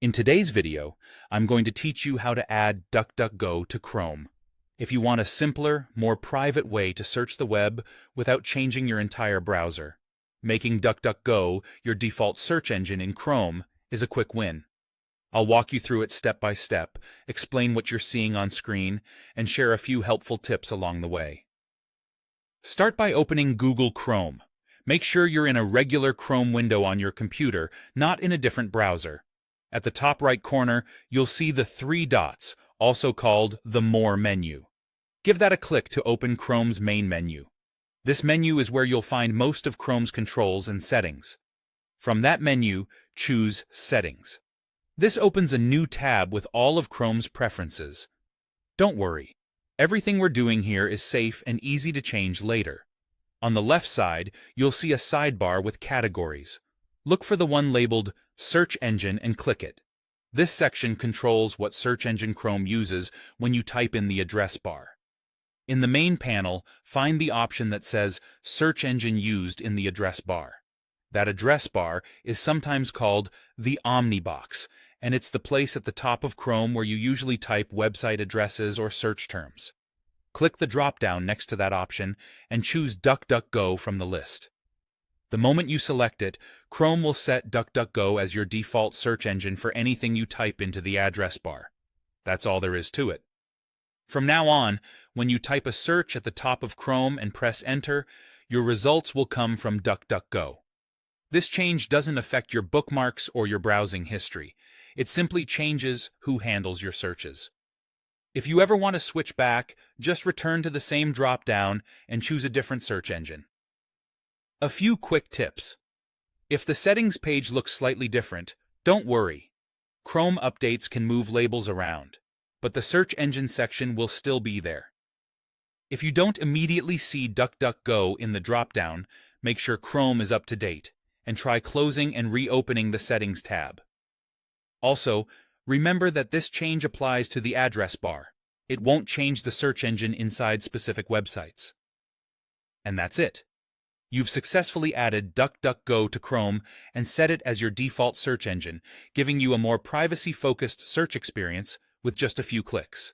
In today's video, I'm going to teach you how to add DuckDuckGo to Chrome. If you want a simpler, more private way to search the web without changing your entire browser, making DuckDuckGo your default search engine in Chrome is a quick win. I'll walk you through it step by step, explain what you're seeing on screen, and share a few helpful tips along the way. Start by opening Google Chrome. Make sure you're in a regular Chrome window on your computer, not in a different browser. At the top right corner, you'll see the three dots, also called the More menu. Give that a click to open Chrome's main menu. This menu is where you'll find most of Chrome's controls and settings. From that menu, choose Settings. This opens a new tab with all of Chrome's preferences. Don't worry, everything we're doing here is safe and easy to change later. On the left side, you'll see a sidebar with categories. Look for the one labeled Search Engine and click it. This section controls what search engine Chrome uses when you type in the address bar. In the main panel, find the option that says Search Engine Used in the address bar. That address bar is sometimes called the Omnibox, and it's the place at the top of Chrome where you usually type website addresses or search terms. Click the drop-down next to that option and choose DuckDuckGo from the list. The moment you select it, Chrome will set DuckDuckGo as your default search engine for anything you type into the address bar. That's all there is to it. From now on, when you type a search at the top of Chrome and press Enter, your results will come from DuckDuckGo. This change doesn't affect your bookmarks or your browsing history. It simply changes who handles your searches. If you ever want to switch back, just return to the same drop-down and choose a different search engine. A few quick tips. If the settings page looks slightly different, don't worry. Chrome updates can move labels around, but the search engine section will still be there. If you don't immediately see DuckDuckGo in the drop-down, make sure Chrome is up to date, and try closing and reopening the Settings tab. Also, remember that this change applies to the address bar. It won't change the search engine inside specific websites. And that's it. You've successfully added DuckDuckGo to Chrome and set it as your default search engine, giving you a more privacy-focused search experience with just a few clicks.